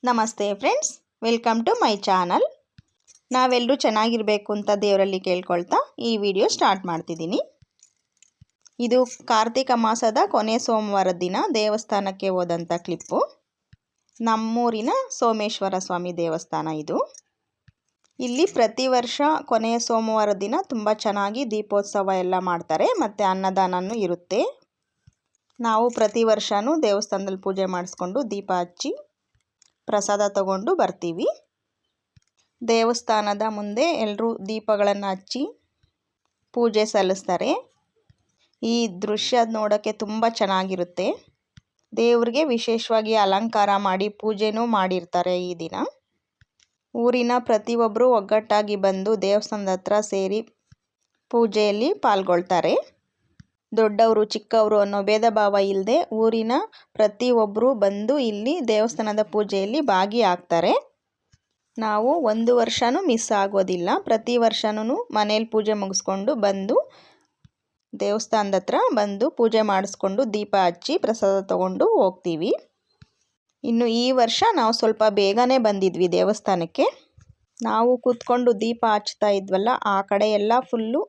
ನಮಸ್ತೆ friends, welcome to my channel. ನಾವೆಲ್ಲರೂ ಚೆನ್ನಾಗಿರಬೇಕು ಅಂತ ದೇವರಲ್ಲಿ ಕೇಳ್ಕೊಳ್ತಾ ಈ ವಿಡಿಯೋ ಸ್ಟಾರ್ಟ್ ಮಾಡ್ತಿದ್ದೀನಿ. ಇದು ಕಾರ್ತಿಕ ಮಾಸದ ಕೊನೆ ಸೋಮವಾರದ ದಿನ ದೇವಸ್ಥಾನಕ್ಕೆ ಹೋದಂಥ ಕ್ಲಿಪ್ಪು. ನಮ್ಮೂರಿನ ಸೋಮೇಶ್ವರ ಸ್ವಾಮಿ ದೇವಸ್ಥಾನ ಇದು. ಇಲ್ಲಿ ಪ್ರತಿ ವರ್ಷ ಕೊನೆಯ ಸೋಮವಾರದ ದಿನ ತುಂಬ ಚೆನ್ನಾಗಿ ದೀಪೋತ್ಸವ ಎಲ್ಲ ಮಾಡ್ತಾರೆ ಮತ್ತು ಅನ್ನದಾನನೂ ಇರುತ್ತೆ. ನಾವು ಪ್ರತಿ ವರ್ಷವೂ ದೇವಸ್ಥಾನದಲ್ಲಿ ಪೂಜೆ ಮಾಡಿಸ್ಕೊಂಡು ದೀಪ ಹಚ್ಚಿ ಪ್ರಸಾದ ತಗೊಂಡು ಬರ್ತೀವಿ. ದೇವಸ್ಥಾನದ ಮುಂದೆ ಎಲ್ಲರೂ ದೀಪಗಳನ್ನು ಹಚ್ಚಿ ಪೂಜೆ ಸಲ್ಲಿಸ್ತಾರೆ. ಈ ದೃಶ್ಯ ನೋಡೋಕ್ಕೆ ತುಂಬ ಚೆನ್ನಾಗಿರುತ್ತೆ. ದೇವ್ರಿಗೆ ವಿಶೇಷವಾಗಿ ಅಲಂಕಾರ ಮಾಡಿ ಪೂಜೆನೂ ಮಾಡಿರ್ತಾರೆ ಈ ದಿನ. ಊರಿನ ಪ್ರತಿಯೊಬ್ಬರು ಒಗ್ಗಟ್ಟಾಗಿ ಬಂದು ದೇವಸ್ಥಾನದ ಹತ್ರ ಸೇರಿ ಪೂಜೆಯಲ್ಲಿ ಪಾಲ್ಗೊಳ್ತಾರೆ. ದೊಡ್ಡವರು ಚಿಕ್ಕವರು ಅನ್ನೋ ಭೇದ ಭಾವ ಇಲ್ಲದೆ ಊರಿನ ಪ್ರತಿಯೊಬ್ಬರು ಬಂದು ಇಲ್ಲಿ ದೇವಸ್ಥಾನದ ಪೂಜೆಯಲ್ಲಿ ಭಾಗಿಯಾಗ್ತಾರೆ. ನಾವು ಒಂದು ವರ್ಷವೂ ಮಿಸ್ ಆಗೋದಿಲ್ಲ. ಪ್ರತಿ ವರ್ಷವೂ ಮನೇಲಿ ಪೂಜೆ ಮುಗಿಸ್ಕೊಂಡು ಬಂದು ದೇವಸ್ಥಾನದ ಹತ್ರ ಬಂದು ಪೂಜೆ ಮಾಡಿಸ್ಕೊಂಡು ದೀಪ ಹಚ್ಚಿ ಪ್ರಸಾದ ತಗೊಂಡು ಹೋಗ್ತೀವಿ. ಇನ್ನು ಈ ವರ್ಷ ನಾವು ಸ್ವಲ್ಪ ಬೇಗನೆ ಬಂದಿದ್ವಿ ದೇವಸ್ಥಾನಕ್ಕೆ. ನಾವು ಕೂತ್ಕೊಂಡು ದೀಪ ಹಚ್ತಾ ಇದ್ವಲ್ಲ, ಆ ಕಡೆ ಎಲ್ಲ ಫುಲ್ಲು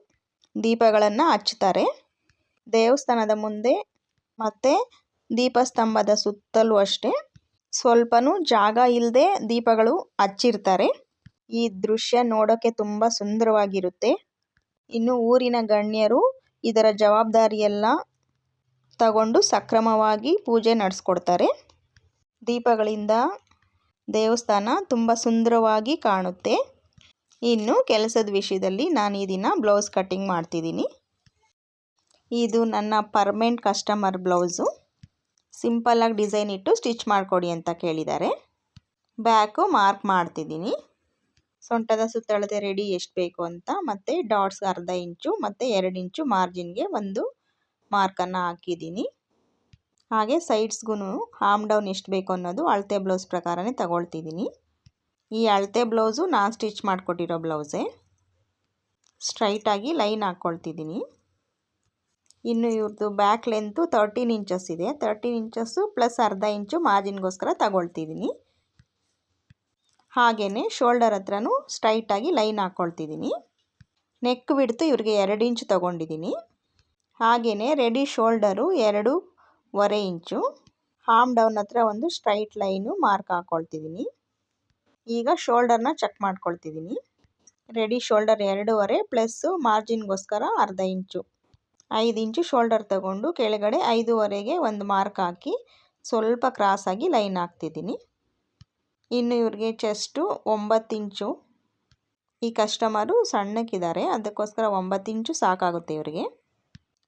ದೀಪಗಳನ್ನು ಹಚ್ತಾರೆ. ದೇವಸ್ಥಾನದ ಮುಂದೆ ಮತ್ತು ದೀಪಸ್ತಂಭದ ಸುತ್ತಲೂ ಅಷ್ಟೇ ಸ್ವಲ್ಪನೂ ಜಾಗ ಇಲ್ಲದೆ ದೀಪಗಳು ಹಚ್ಚಿರ್ತಾರೆ. ಈ ದೃಶ್ಯ ನೋಡೋಕ್ಕೆ ತುಂಬ ಸುಂದರವಾಗಿರುತ್ತೆ. ಇನ್ನು ಊರಿನ ಗಣ್ಯರು ಇದರ ಜವಾಬ್ದಾರಿಯೆಲ್ಲ ತಗೊಂಡು ಸಕ್ರಮವಾಗಿ ಪೂಜೆ ನಡೆಸ್ಕೊಡ್ತಾರೆ. ದೀಪಗಳಿಂದ ದೇವಸ್ಥಾನ ತುಂಬ ಸುಂದರವಾಗಿ ಕಾಣುತ್ತೆ. ಇನ್ನು ಕೆಲಸದ ವಿಷಯದಲ್ಲಿ ನಾನು ಈ ದಿನ ಬ್ಲೌಸ್ ಕಟ್ಟಿಂಗ್ ಮಾಡ್ತಿದ್ದೀನಿ. ಇದು ನನ್ನ ಪರ್ಮನೆಂಟ್ ಕಸ್ಟಮರ್ ಬ್ಲೌಸು. ಸಿಂಪಲ್ಲಾಗಿ ಡಿಸೈನ್ ಇಟ್ಟು ಸ್ಟಿಚ್ ಮಾಡಿಕೊಡಿ ಅಂತ ಕೇಳಿದ್ದಾರೆ. ಬ್ಯಾಕು ಮಾರ್ಕ್ ಮಾಡ್ತಿದ್ದೀನಿ. ಸೊಂಟದ ಸುತ್ತಳತೆ ರೆಡಿ ಎಷ್ಟು ಬೇಕು ಅಂತ, ಮತ್ತು ಡಾಟ್ಸ್ ಅರ್ಧ ಇಂಚು ಮತ್ತು 2 ಇಂಚು ಮಾರ್ಜಿನ್ಗೆ ಒಂದು ಮಾರ್ಕನ್ನು ಹಾಕಿದ್ದೀನಿ. ಹಾಗೆ ಸೈಡ್ಸ್ಗೂ ಆರ್ಮ್ ಡೌನ್ ಎಷ್ಟು ಬೇಕು ಅನ್ನೋದು ಅಳತೆ ಬ್ಲೌಸ್ ಪ್ರಕಾರನೇ ತಗೊಳ್ತಿದ್ದೀನಿ. ಈ ಅಳತೆ ಬ್ಲೌಸು ನಾನು ಸ್ಟಿಚ್ ಮಾಡಿಕೊಟ್ಟಿರೋ ಬ್ಲೌಸೇ. ಸ್ಟ್ರೈಟಾಗಿ ಲೈನ್ ಹಾಕ್ಕೊಳ್ತಿದ್ದೀನಿ. ಇನ್ನು ಇವ್ರದ್ದು ಬ್ಯಾಕ್ ಲೆಂತು 13 ಇಂಚಸ್ ಇದೆ. 13 ಇಂಚಸ್ಸು ಪ್ಲಸ್ ಅರ್ಧ ಇಂಚು ಮಾರ್ಜಿನ್ಗೋಸ್ಕರ ತಗೊಳ್ತಿದ್ದೀನಿ. ಹಾಗೆಯೇ ಶೋಲ್ಡರ್ ಹತ್ರನೂ ಸ್ಟ್ರೈಟಾಗಿ ಲೈನ್ ಹಾಕ್ಕೊಳ್ತಿದ್ದೀನಿ. ನೆಕ್ ವಿಡ್ತು ಇವ್ರಿಗೆ 2 ಇಂಚು ತೊಗೊಂಡಿದ್ದೀನಿ. ಹಾಗೆಯೇ ರೆಡಿ ಶೋಲ್ಡರು 2.25 ಇಂಚು. ಆರ್ಮ್ ಡೌನ್ ಹತ್ರ ಒಂದು ಸ್ಟ್ರೈಟ್ ಲೈನು ಮಾರ್ಕ್ ಹಾಕ್ಕೊಳ್ತಿದ್ದೀನಿ. ಈಗ ಶೋಲ್ಡರ್ನ ಚೆಕ್ ಮಾಡ್ಕೊಳ್ತಿದ್ದೀನಿ. ರೆಡಿ ಶೋಲ್ಡರ್ 2.5 ಪ್ಲಸ್ಸು ಮಾರ್ಜಿನ್ಗೋಸ್ಕರ ಅರ್ಧ ಇಂಚು 5 ಇಂಚು ಶೋಲ್ಡರ್ ತಗೊಂಡು ಕೆಳಗಡೆ 5.25ಗೆ ಒಂದು ಮಾರ್ಕ್ ಹಾಕಿ ಸ್ವಲ್ಪ ಕ್ರಾಸಾಗಿ ಲೈನ್ ಹಾಕ್ತಿದ್ದೀನಿ. ಇನ್ನು ಇವ್ರಿಗೆ ಚೆಸ್ಟು 9 ಇಂಚು. ಈ ಕಸ್ಟಮರು ಸಣ್ಣಕ್ಕಿದ್ದಾರೆ, ಅದಕ್ಕೋಸ್ಕರ 9 ಇಂಚು ಸಾಕಾಗುತ್ತೆ ಇವರಿಗೆ.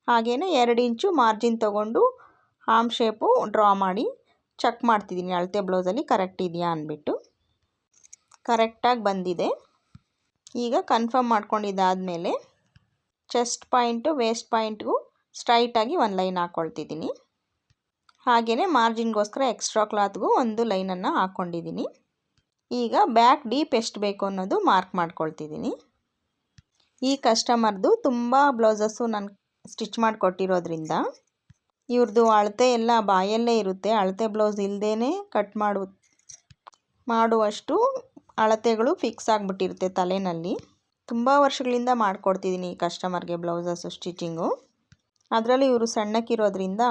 ಹಾಗೆಯೇ 2 ಇಂಚು ಮಾರ್ಜಿನ್ ತೊಗೊಂಡು ಆರ್ಮ್ ಶೇಪು ಡ್ರಾ ಮಾಡಿ ಚೆಕ್ ಮಾಡ್ತಿದ್ದೀನಿ ಅಳತೆ ಬ್ಲೌಸಲ್ಲಿ ಕರೆಕ್ಟ್ ಇದೆಯಾ ಅಂದ್ಬಿಟ್ಟು. ಕರೆಕ್ಟಾಗಿ ಬಂದಿದೆ. ಈಗ ಕನ್ಫರ್ಮ್ ಮಾಡ್ಕೊಂಡಿದ್ದಾದಮೇಲೆ ಚೆಸ್ಟ್ ಪಾಯಿಂಟು ವೇಸ್ಟ್ ಪಾಯಿಂಟ್ಗೂ ಸ್ಟ್ರೈಟಾಗಿ ಒಂದು ಲೈನ್ ಹಾಕ್ಕೊಳ್ತಿದ್ದೀನಿ. ಹಾಗೆಯೇ ಮಾರ್ಜಿನ್ಗೋಸ್ಕರ ಎಕ್ಸ್ಟ್ರಾ ಕ್ಲಾತ್ಗೂ ಒಂದು ಲೈನನ್ನು ಹಾಕ್ಕೊಂಡಿದ್ದೀನಿ. ಈಗ ಬ್ಯಾಕ್ ಡೀಪ್ ಎಷ್ಟು ಬೇಕು ಅನ್ನೋದು ಮಾರ್ಕ್ ಮಾಡ್ಕೊಳ್ತಿದ್ದೀನಿ. ಈ ಕಸ್ಟಮರ್ದು ತುಂಬ ಬ್ಲೌಸಸ್ಸು ನಾನು ಸ್ಟಿಚ್ ಮಾಡಿಕೊಟ್ಟಿರೋದ್ರಿಂದ ಇವ್ರದ್ದು ಅಳತೆ ಎಲ್ಲ ಬಾಯಲ್ಲೇ ಇರುತ್ತೆ. ಅಳತೆ ಬ್ಲೌಸ್ ಇಲ್ಲದೇ ಕಟ್ ಮಾಡುವಷ್ಟು ಅಳತೆಗಳು ಫಿಕ್ಸ್ ಆಗಿಬಿಟ್ಟಿರುತ್ತೆ ತಲೆಯಲ್ಲಿ. ತುಂಬ ವರ್ಷಗಳಿಂದ ಮಾಡಿಕೊಡ್ತಿದ್ದೀನಿ ಈ ಕಸ್ಟಮರ್ಗೆ ಬ್ಲೌಸಸ್ಸು ಸ್ಟಿಚಿಂಗು. ಅದರಲ್ಲೂ ಇವರು ಸಣ್ಣಕ್ಕಿರೋದ್ರಿಂದ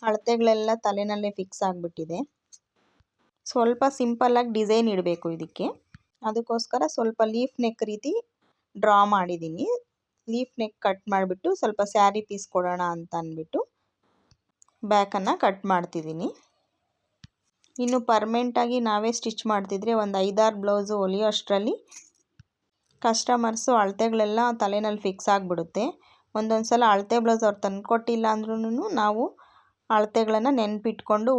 ಅಳತೆಗಳೆಲ್ಲ ತಲೆನಲ್ಲೇ ಫಿಕ್ಸ್ ಆಗಿಬಿಟ್ಟಿದೆ. ಸ್ವಲ್ಪ ಸಿಂಪಲ್ಲಾಗಿ ಡಿಸೈನ್ ಇಡಬೇಕು ಇದಕ್ಕೆ. ಅದಕ್ಕೋಸ್ಕರ ಸ್ವಲ್ಪ ಲೀಫ್ ನೆಕ್ ರೀತಿ ಡ್ರಾ ಮಾಡಿದ್ದೀನಿ. ಲೀಫ್ ನೆಕ್ ಕಟ್ ಮಾಡಿಬಿಟ್ಟು ಸ್ವಲ್ಪ ಸ್ಯಾರಿ ಪೀಸ್ ಕೊಡೋಣ ಅಂತ ಅಂದ್ಬಿಟ್ಟು ಬ್ಯಾಕನ್ನು ಕಟ್ ಮಾಡ್ತಿದ್ದೀನಿ. ಇನ್ನು ಪರ್ಮನೆಂಟಾಗಿ ನಾವೇ ಸ್ಟಿಚ್ ಮಾಡ್ತಿದ್ರೆ ಒಂದು 5-6 ಬ್ಲೌಸು ಹೊಲಿಯೋ ಅಷ್ಟರಲ್ಲಿ ಕಸ್ಟಮರ್ಸು ಅಳತೆಗಳೆಲ್ಲ ತಲೆನಲ್ಲಿ ಫಿಕ್ಸ್ ಆಗಿಬಿಡುತ್ತೆ. ಒಂದೊಂದು ಸಲ ಅಳತೆ ಬ್ಲೌಸ್ ಅವ್ರು ತಂದುಕೊಟ್ಟಿಲ್ಲ ಅಂದ್ರೂ ನಾವು ಅಳತೆಗಳನ್ನು ನೆನಪಿಟ್ಕೊಂಡು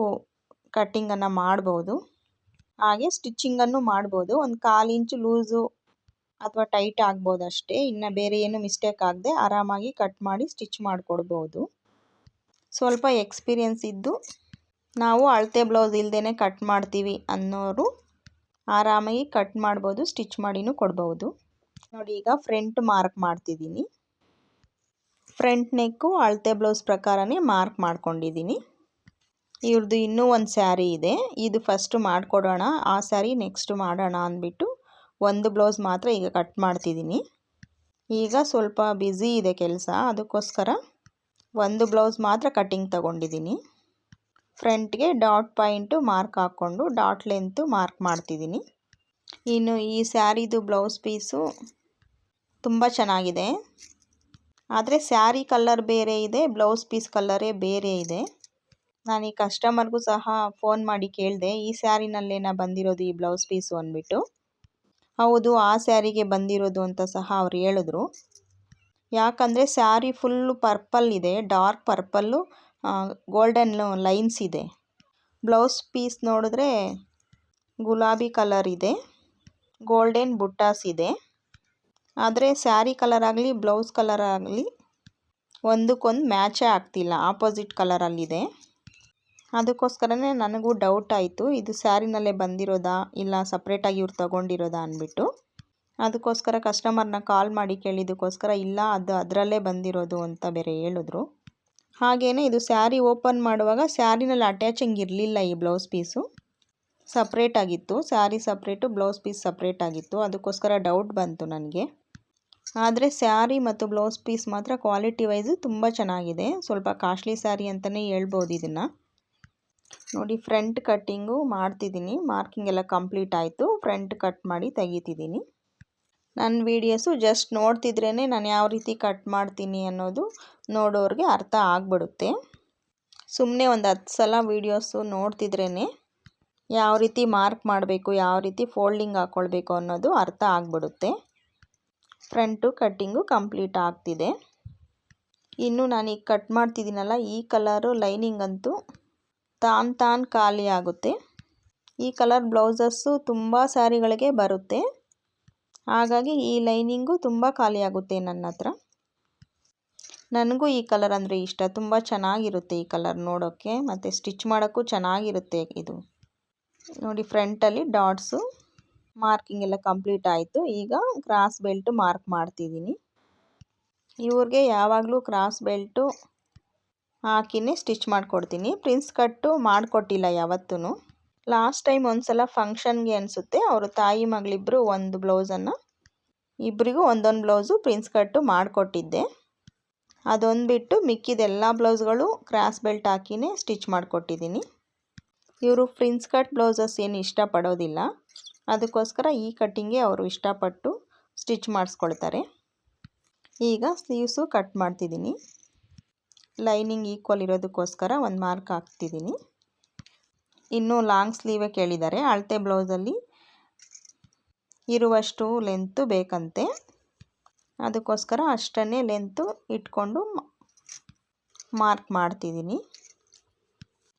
ಕಟ್ಟಿಂಗನ್ನು ಮಾಡ್ಬೋದು. ಹಾಗೆ ಸ್ಟಿಚ್ಚಿಂಗನ್ನು ಮಾಡ್ಬೋದು. ಒಂದು 1/4 ಇಂಚು ಲೂಸು ಅಥವಾ ಟೈಟ್ ಆಗ್ಬೋದು ಅಷ್ಟೇ. ಇನ್ನು ಬೇರೆ ಏನು ಮಿಸ್ಟೇಕ್ ಆಗದೆ ಆರಾಮಾಗಿ ಕಟ್ ಮಾಡಿ ಸ್ಟಿಚ್ ಮಾಡಿಕೊಡ್ಬೋದು. ಸ್ವಲ್ಪ ಎಕ್ಸ್ಪೀರಿಯೆನ್ಸ್ ಇದ್ದು ನಾವು ಅಳತೆ ಬ್ಲೌಸ್ ಇಲ್ಲದೇ ಕಟ್ ಮಾಡ್ತೀವಿ ಅನ್ನೋರು ಆರಾಮಾಗಿ ಕಟ್ ಮಾಡ್ಬೋದು, ಸ್ಟಿಚ್ ಮಾಡಿನೂ ಕೊಡ್ಬೋದು. ನೋಡಿ, ಈಗ ಫ್ರಂಟ್ ಮಾರ್ಕ್ ಮಾಡ್ತಿದ್ದೀನಿ. ಫ್ರಂಟ್ ನೆಕ್ಕು ಅಳತೆ ಬ್ಲೌಸ್ ಪ್ರಕಾರನೇ ಮಾರ್ಕ್ ಮಾಡ್ಕೊಂಡಿದ್ದೀನಿ. ಇವ್ರದ್ದು ಇನ್ನೂ ಒಂದು ಸ್ಯಾರಿ ಇದೆ, ಇದು ಫಸ್ಟು ಮಾಡಿಕೊಡೋಣ, ಆ ಸ್ಯಾರಿ ನೆಕ್ಸ್ಟ್ ಮಾಡೋಣ ಅಂದ್ಬಿಟ್ಟು ಒಂದು ಬ್ಲೌಸ್ ಮಾತ್ರ ಈಗ ಕಟ್ ಮಾಡ್ತಿದ್ದೀನಿ. ಈಗ ಸ್ವಲ್ಪ ಬ್ಯುಸಿ ಇದೆ ಕೆಲಸ, ಅದಕ್ಕೋಸ್ಕರ ಒಂದು ಬ್ಲೌಸ್ ಮಾತ್ರ ಕಟ್ಟಿಂಗ್ ತಗೊಂಡಿದ್ದೀನಿ. ಫ್ರಂಟ್ಗೆ ಡಾಟ್ ಪಾಯಿಂಟು ಮಾರ್ಕ್ ಹಾಕ್ಕೊಂಡು ಡಾಟ್ ಲೆಂತು ಮಾರ್ಕ್ ಮಾಡ್ತಿದ್ದೀನಿ. ಇನ್ನು ಈ ಸ್ಯಾರಿದು ಬ್ಲೌಸ್ ಪೀಸು ತುಂಬ ಚೆನ್ನಾಗಿದೆ, ಆದರೆ ಸ್ಯಾರಿ ಕಲರ್ ಬೇರೆ ಇದೆ, ಬ್ಲೌಸ್ ಪೀಸ್ ಕಲರೇ ಬೇರೆ ಇದೆ. ನಾನು ಈ ಕಸ್ಟಮರ್ಗೂ ಸಹ ಫೋನ್ ಮಾಡಿ ಕೇಳಿದೆ, ಈ ಸ್ಯಾರಿನಲ್ಲೇನ ಬಂದಿರೋದು ಈ ಬ್ಲೌಸ್ ಪೀಸು ಅಂದ್ಬಿಟ್ಟು. ಹೌದು, ಆ ಸ್ಯಾರಿಗೆ ಬಂದಿರೋದು ಅಂತ ಸಹ ಅವ್ರು ಹೇಳಿದ್ರು. ಯಾಕಂದರೆ ಸ್ಯಾರಿ ಫುಲ್ಲು ಪರ್ಪಲ್ ಇದೆ, ಡಾರ್ಕ್ ಪರ್ಪಲ್ಲು, ಗೋಲ್ಡನ್ ಲೈನ್ಸ್ ಇದೆ. ಬ್ಲೌಸ್ ಪೀಸ್ ನೋಡಿದ್ರೆ ಗುಲಾಬಿ ಕಲರ್ ಇದೆ, ಗೋಲ್ಡನ್ ಬುಟ್ಟಾಸ್ ಇದೆ. ಆದರೆ ಸ್ಯಾರಿ ಕಲರ್ ಆಗಲಿ ಬ್ಲೌಸ್ ಕಲರ್ ಆಗಲಿ ಒಂದಕ್ಕೊಂದು ಮ್ಯಾಚೇ ಆಗ್ತಿಲ್ಲ, ಆಪೋಸಿಟ್ ಕಲರಲ್ಲಿದೆ. ಅದಕ್ಕೋಸ್ಕರನೇ ನನಗೂ ಡೌಟ್ ಆಯಿತು, ಇದು ಸ್ಯಾರಿನಲ್ಲೇ ಬಂದಿರೋದಾ ಇಲ್ಲ ಸಪ್ರೇಟಾಗಿ ಇವ್ರು ತೊಗೊಂಡಿರೋದಾ ಅಂದ್ಬಿಟ್ಟು. ಅದಕ್ಕೋಸ್ಕರ ಕಸ್ಟಮರ್ನ ಕಾಲ್ ಮಾಡಿ ಕೇಳಿದ್ದಕ್ಕೋಸ್ಕರ ಇಲ್ಲ, ಅದು ಅದರಲ್ಲೇ ಬಂದಿರೋದು ಅಂತ ಬೇರೆ ಹೇಳಿದ್ರು. ಹಾಗೆಯೇ ಇದು ಸ್ಯಾರಿ ಓಪನ್ ಮಾಡುವಾಗ ಸ್ಯಾರಿನಲ್ಲಿ ಅಟ್ಯಾಚಿಂಗ್ ಇರಲಿಲ್ಲ, ಈ ಬ್ಲೌಸ್ ಪೀಸು ಸಪ್ರೇಟಾಗಿತ್ತು. ಸ್ಯಾರಿ ಸಪ್ರೇಟು, ಬ್ಲೌಸ್ ಪೀಸ್ ಸಪ್ರೇಟಾಗಿತ್ತು. ಅದಕ್ಕೋಸ್ಕರ ಡೌಟ್ ಬಂತು ನನಗೆ. ಆದರೆ ಸ್ಯಾರಿ ಮತ್ತು ಬ್ಲೌಸ್ ಪೀಸ್ ಮಾತ್ರ ಕ್ವಾಲಿಟಿ ವೈಸು ತುಂಬ ಚೆನ್ನಾಗಿದೆ. ಸ್ವಲ್ಪ ಕಾಸ್ಟ್ಲಿ ಸ್ಯಾರಿ ಅಂತಲೇ ಹೇಳ್ಬೋದು ಇದನ್ನು. ನೋಡಿ, ಫ್ರಂಟ್ ಕಟ್ಟಿಂಗು ಮಾಡ್ತಿದ್ದೀನಿ, ಮಾರ್ಕಿಂಗ್ ಎಲ್ಲ ಕಂಪ್ಲೀಟ್ ಆಯಿತು. ಫ್ರಂಟ್ ಕಟ್ ಮಾಡಿ ತೆಗಿತಿದ್ದೀನಿ. ನನ್ನ ವೀಡಿಯೋಸು ಜಸ್ಟ್ ನೋಡ್ತಿದ್ರೇ ನಾನು ಯಾವ ರೀತಿ ಕಟ್ ಮಾಡ್ತೀನಿ ಅನ್ನೋದು ನೋಡೋರಿಗೆ ಅರ್ಥ ಆಗಿಬಿಡುತ್ತೆ. ಸುಮ್ಮನೆ ಒಂದು 10 ಸಲ ವೀಡಿಯೋಸು ನೋಡ್ತಿದ್ರೇ ಯಾವ ರೀತಿ ಮಾರ್ಕ್ ಮಾಡಬೇಕು, ಯಾವ ರೀತಿ ಫೋಲ್ಡಿಂಗ್ ಹಾಕ್ಕೊಳ್ಬೇಕು ಅನ್ನೋದು ಅರ್ಥ ಆಗಿಬಿಡುತ್ತೆ. ಫ್ರಂಟು ಕಟ್ಟಿಂಗು ಕಂಪ್ಲೀಟ್ ಆಗ್ತಿದೆ. ಇನ್ನು ನಾನೀಗ ಕಟ್ ಮಾಡ್ತಿದ್ದೀನಲ್ಲ, ಈ ಕಲರು ಲೈನಿಂಗ್ ಅಂತೂ ತಾನು ಖಾಲಿ ಆಗುತ್ತೆ. ಈ ಕಲರ್ ಬ್ಲೌಸಸ್ಸು ತುಂಬ ಸ್ಯಾರಿಗಳಿಗೆ ಬರುತ್ತೆ, ಹಾಗಾಗಿ ಈ ಲೈನಿಂಗು ತುಂಬ ಖಾಲಿ ಆಗುತ್ತೆ ನನ್ನ ಹತ್ರ. ನನಗೂ ಈ ಕಲರ್ ಅಂದರೆ ಇಷ್ಟ, ತುಂಬ ಚೆನ್ನಾಗಿರುತ್ತೆ ಈ ಕಲರ್ ನೋಡೋಕ್ಕೆ, ಮತ್ತು ಸ್ಟಿಚ್ ಮಾಡೋಕ್ಕೂ ಚೆನ್ನಾಗಿರುತ್ತೆ ಇದು. ನೋಡಿ, ಫ್ರಂಟಲ್ಲಿ ಡಾಟ್ಸು ಮಾರ್ಕಿಂಗ್ ಎಲ್ಲ ಕಂಪ್ಲೀಟ್ ಆಯಿತು. ಈಗ ಕ್ರಾಸ್ ಬೆಲ್ಟು ಮಾರ್ಕ್ ಮಾಡ್ತಿದ್ದೀನಿ. ಇವ್ರಿಗೆ ಯಾವಾಗಲೂ ಕ್ರಾಸ್ ಬೆಲ್ಟು ಹಾಕಿನೇ ಸ್ಟಿಚ್ ಮಾಡಿಕೊಡ್ತೀನಿ, ಪ್ರಿನ್ಸ್ ಕಟ್ಟು ಮಾಡಿಕೊಟ್ಟಿಲ್ಲ ಯಾವತ್ತೂ. ಲಾಸ್ಟ್ ಟೈಮ್ ಒಂದು ಸಲ ಫಂಕ್ಷನ್ಗೆ ಅನಿಸುತ್ತೆ, ಅವರು ತಾಯಿ ಮಗಳಿಬ್ಬರು ಒಂದು ಬ್ಲೌಸನ್ನು, ಇಬ್ಬರಿಗೂ ಒಂದೊಂದು ಬ್ಲೌಸು ಪ್ರಿನ್ಸ್ ಕಟ್ಟು ಮಾಡಿಕೊಟ್ಟಿದ್ದೆ. ಅದೊಂದು ಬಿಟ್ಟು ಮಿಕ್ಕಿದೆಲ್ಲ ಬ್ಲೌಸ್ಗಳು ಕ್ರಾಸ್ ಬೆಲ್ಟ್ ಹಾಕಿನೇ ಸ್ಟಿಚ್ ಮಾಡಿಕೊಟ್ಟಿದ್ದೀನಿ. ಇವರು ಪ್ರಿನ್ಸ್ ಕಟ್ ಬ್ಲೌಸಸ್ ಏನು ಇಷ್ಟಪಡೋದಿಲ್ಲ, ಅದಕ್ಕೋಸ್ಕರ ಈ ಕಟ್ಟಿಂಗ್ಗೆ ಅವರು ಇಷ್ಟಪಟ್ಟು ಸ್ಟಿಚ್ ಮಾಡಿಸ್ಕೊಳ್ತಾರೆ. ಈಗ ಸ್ಲೀವ್ಸು ಕಟ್ ಮಾಡ್ತಿದ್ದೀನಿ. ಲೈನಿಂಗ್ ಈಕ್ವಲ್ ಇರೋದಕ್ಕೋಸ್ಕರ ಒಂದು ಮಾರ್ಕ್ ಹಾಕ್ತಿದ್ದೀನಿ. ಇನ್ನೂ ಲಾಂಗ್ ಸ್ಲೀವೇ ಕೇಳಿದ್ದಾರೆ, ಅಳತೆ ಬ್ಲೌಸಲ್ಲಿ ಇರುವಷ್ಟು ಲೆಂತು ಬೇಕಂತೆ, ಅದಕ್ಕೋಸ್ಕರ ಅಷ್ಟನ್ನೇ ಲೆಂತು ಇಟ್ಕೊಂಡು ಮಾರ್ಕ್ ಮಾಡ್ತಿದ್ದೀನಿ.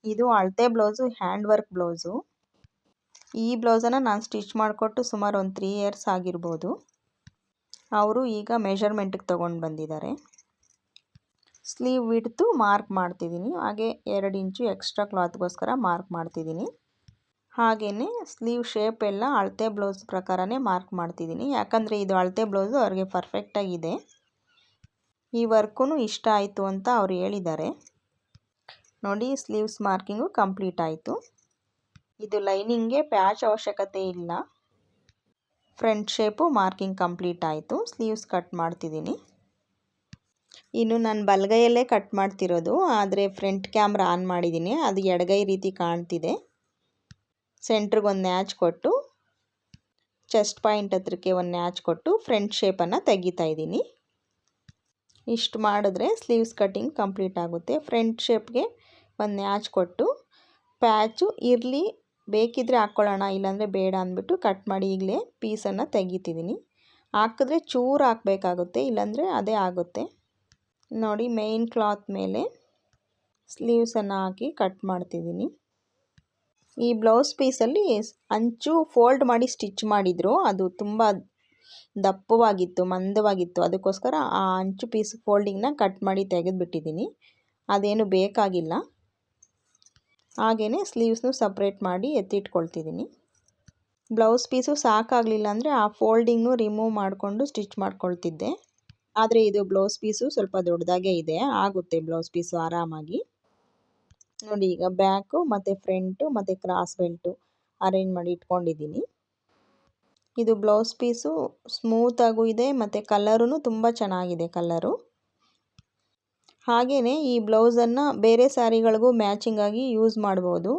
ಇದು ಅಳತೆ ಬ್ಲೌಸು, ಹ್ಯಾಂಡ್ ವರ್ಕ್ ಬ್ಲೌಸು. ಈ ಬ್ಲೌಸನ್ನು ನಾನು ಸ್ಟಿಚ್ ಮಾಡಿಕೊಟ್ಟು ಸುಮಾರು ಒಂದು 3 ಇಯರ್ಸ್ ಆಗಿರ್ಬೋದು. ಅವರು ಈಗ ಮೆಷರ್ಮೆಂಟಿಗೆ ತೊಗೊಂಡು ಬಂದಿದ್ದಾರೆ. ಸ್ಲೀವ್ ವಿಡ್ತು ಮಾರ್ಕ್ ಮಾಡ್ತಿದ್ದೀನಿ, ಹಾಗೆ 2 ಇಂಚು ಎಕ್ಸ್ಟ್ರಾ ಕ್ಲಾತ್ಗೋಸ್ಕರ ಮಾರ್ಕ್ ಮಾಡ್ತಿದ್ದೀನಿ. ಹಾಗೆಯೇ ಸ್ಲೀವ್ ಶೇಪ್ ಎಲ್ಲ ಅಳತೆ ಬ್ಲೌಸ್ ಪ್ರಕಾರನೇ ಮಾರ್ಕ್ ಮಾಡ್ತಿದ್ದೀನಿ, ಯಾಕಂದರೆ ಇದು ಅಳತೆ ಬ್ಲೌಸು ಅವ್ರಿಗೆ ಪರ್ಫೆಕ್ಟಾಗಿದೆ. ಈ ವರ್ಕೂ ಇಷ್ಟ ಆಯಿತು ಅಂತ ಅವ್ರು ಹೇಳಿದ್ದಾರೆ. ನೋಡಿ, ಸ್ಲೀವ್ಸ್ ಮಾರ್ಕಿಂಗು ಕಂಪ್ಲೀಟ್ ಆಯಿತು. ಇದು ಲೈನಿಂಗ್ಗೆ ಪ್ಯಾಚ್ ಅವಶ್ಯಕತೆ ಇಲ್ಲ. ಫ್ರಂಟ್ ಶೇಪು ಮಾರ್ಕಿಂಗ್ ಕಂಪ್ಲೀಟ್ ಆಯಿತು. ಸ್ಲೀವ್ಸ್ ಕಟ್ ಮಾಡ್ತಿದ್ದೀನಿ. ಇನ್ನು ನಾನು ಬಲಗೈಯಲ್ಲೇ ಕಟ್ ಮಾಡ್ತಿರೋದು, ಆದರೆ ಫ್ರಂಟ್ ಕ್ಯಾಮ್ರಾ ಆನ್ ಮಾಡಿದ್ದೀನಿ, ಅದು ಎಡಗೈ ರೀತಿ ಕಾಣ್ತಿದೆ. ಸೆಂಟ್ರಿಗೆ ಒಂದು ನ್ಯಾಚ್ ಕೊಟ್ಟು, ಚೆಸ್ಟ್ ಪಾಯಿಂಟ್ ಹತ್ರಕ್ಕೆ ಒಂದು ನ್ಯಾಚ್ ಕೊಟ್ಟು ಫ್ರಂಟ್ ಶೇಪನ್ನು ತೆಗಿತಾ ಇದ್ದೀನಿ. ಇಷ್ಟು ಮಾಡಿದ್ರೆ ಸ್ಲೀವ್ಸ್ ಕಟ್ಟಿಂಗ್ ಕಂಪ್ಲೀಟ್ ಆಗುತ್ತೆ. ಫ್ರಂಟ್ ಶೇಪ್ಗೆ ಒಂದು ನ್ಯಾಚ್ ಕೊಟ್ಟು, ಪ್ಯಾಚು ಇರಲಿ ಬೇಕಿದ್ದರೆ ಹಾಕ್ಕೊಳ್ಳೋಣ, ಇಲ್ಲಾಂದರೆ ಬೇಡ ಅಂದ್ಬಿಟ್ಟು ಕಟ್ ಮಾಡಿ ಈಗಲೇ ಪೀಸನ್ನು ತೆಗಿತಿದ್ದೀನಿ. ಹಾಕಿದ್ರೆ ಚೂರು ಹಾಕಬೇಕಾಗುತ್ತೆ, ಇಲ್ಲಾಂದರೆ ಅದೇ ಆಗುತ್ತೆ. ನೋಡಿ, ಮೇಯ್ನ್ ಕ್ಲಾತ್ ಮೇಲೆ ಸ್ಲೀವ್ಸನ್ನು ಹಾಕಿ ಕಟ್ ಮಾಡ್ತಿದ್ದೀನಿ. ಈ ಬ್ಲೌಸ್ ಪೀಸಲ್ಲಿ ಅಂಚು ಫೋಲ್ಡ್ ಮಾಡಿ ಸ್ಟಿಚ್ ಮಾಡಿದರು, ಅದು ತುಂಬ ದಪ್ಪವಾಗಿತ್ತು, ಮಂದವಾಗಿತ್ತು. ಅದಕ್ಕೋಸ್ಕರ ಆ ಅಂಚು ಪೀಸ್ ಫೋಲ್ಡಿಂಗ್ನ ಕಟ್ ಮಾಡಿ ತೆಗೆದುಬಿಟ್ಟಿದ್ದೀನಿ, ಅದೇನು ಬೇಕಾಗಿಲ್ಲ. ಹಾಗೆಯೇ ಸ್ಲೀವ್ಸ್ನು ಸಪ್ರೇಟ್ ಮಾಡಿ ಎತ್ತಿಟ್ಕೊಳ್ತಿದ್ದೀನಿ. ಬ್ಲೌಸ್ ಪೀಸು ಸಾಕಾಗಲಿಲ್ಲ ಅಂದರೆ ಆ ಫೋಲ್ಡಿಂಗ್ನು ರಿಮೂವ್ ಮಾಡಿಕೊಂಡು ಸ್ಟಿಚ್ ಮಾಡ್ಕೊಳ್ತಿದ್ದೆ, ಆದರೆ ಇದು ಬ್ಲೌಸ್ ಪೀಸು ಸ್ವಲ್ಪ ದೊಡ್ಡದಾಗೇ ಇದೆ, ಆಗುತ್ತೆ ಬ್ಲೌಸ್ ಪೀಸು ಆರಾಮಾಗಿ. ನೋಡಿ ಈಗ ಬ್ಯಾಕು ಮತ್ತು ಫ್ರಂಟು ಮತ್ತು ಕ್ರಾಸ್ ಬೆಲ್ಟು ಅರೇಂಜ್ ಮಾಡಿ ಇಟ್ಕೊಂಡಿದ್ದೀನಿ. ಇದು ಬ್ಲೌಸ್ ಪೀಸು ಸ್ಮೂತಾಗೂ ಇದೆ ಮತ್ತು ಕಲರೂ ತುಂಬ ಚೆನ್ನಾಗಿದೆ ಕಲರು. ಹಾಗೆಯೇ ಈ ಬ್ಲೌಸನ್ನು ಬೇರೆ ಸ್ಯಾರಿಗಳಿಗೂ ಮ್ಯಾಚಿಂಗ್ ಆಗಿ ಯೂಸ್ ಮಾಡ್ಬೋದು.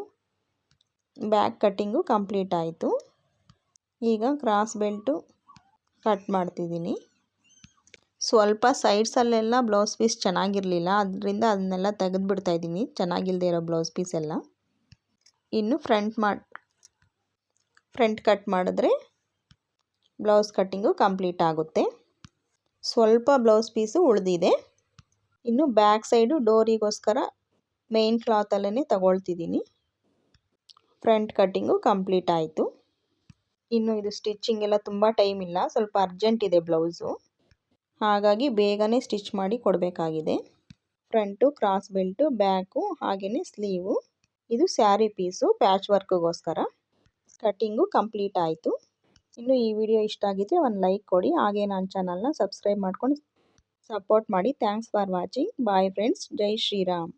ಬ್ಯಾಕ್ ಕಟ್ಟಿಂಗು ಕಂಪ್ಲೀಟ್ ಆಯಿತು. ಈಗ ಕ್ರಾಸ್ ಬೆಲ್ಟು ಕಟ್ ಮಾಡ್ತಿದ್ದೀನಿ. ಸ್ವಲ್ಪ ಸೈಡ್ಸಲ್ಲೆಲ್ಲ ಬ್ಲೌಸ್ ಪೀಸ್ ಚೆನ್ನಾಗಿರಲಿಲ್ಲ, ಅದರಿಂದ ಅದನ್ನೆಲ್ಲ ತೆಗೆದುಬಿಡ್ತಾ ಇದ್ದೀನಿ, ಚೆನ್ನಾಗಿಲ್ಲದೆ ಇರೋ ಬ್ಲೌಸ್ ಪೀಸ್ ಎಲ್ಲ. ಇನ್ನು ಫ್ರಂಟ್ ಕಟ್ ಮಾಡಿದ್ರೆ ಬ್ಲೌಸ್ ಕಟ್ಟಿಂಗು ಕಂಪ್ಲೀಟ್ ಆಗುತ್ತೆ. ಸ್ವಲ್ಪ ಬ್ಲೌಸ್ ಪೀಸು ಉಳಿದಿದೆ. ಇನ್ನು ಬ್ಯಾಕ್ ಸೈಡು ಡೋರಿಗೋಸ್ಕರ ಮೇನ್ ಕ್ಲಾತಲ್ಲೇ ತಗೊಳ್ತಿದ್ದೀನಿ. ಫ್ರಂಟ್ ಕಟ್ಟಿಂಗು ಕಂಪ್ಲೀಟ್ ಆಯಿತು. ಇನ್ನು ಇದು ಸ್ಟಿಚ್ಚಿಂಗ್ ಎಲ್ಲ ತುಂಬ ಟೈಮ್ ಇಲ್ಲ, ಸ್ವಲ್ಪ ಅರ್ಜೆಂಟ್ ಇದೆ ಬ್ಲೌಸು, ಹಾಗಾಗಿ ಬೇಗನೆ ಸ್ಟಿಚ್ ಮಾಡಿ ಕೊಡಬೇಕಾಗಿದೆ. ಫ್ರಂಟು ಕ್ರಾಸ್ ಬೆಲ್ಟು, ಬ್ಯಾಕು ಹಾಗೆಯೇ ಸ್ಲೀವು. ಇದು ಸ್ಯಾರಿ ಪೀಸು ಪ್ಯಾಚ್ ವರ್ಕ್ಗೋಸ್ಕರ. ಕಟ್ಟಿಂಗು ಕಂಪ್ಲೀಟ್ ಆಯಿತು. ಇನ್ನು ಈ ವಿಡಿಯೋ ಇಷ್ಟ ಆಗಿದ್ರೆ ಒಂದು ಲೈಕ್ ಕೊಡಿ, ಹಾಗೆ ನನ್ನ ಚಾನಲ್ನ ಸಬ್ಸ್ಕ್ರೈಬ್ ಮಾಡ್ಕೊಂಡು ಸಪೋರ್ಟ್ ಮಾಡಿ. Thanks for watching. Bye friends. ಜೈ ಶ್ರೀರಾಮ್.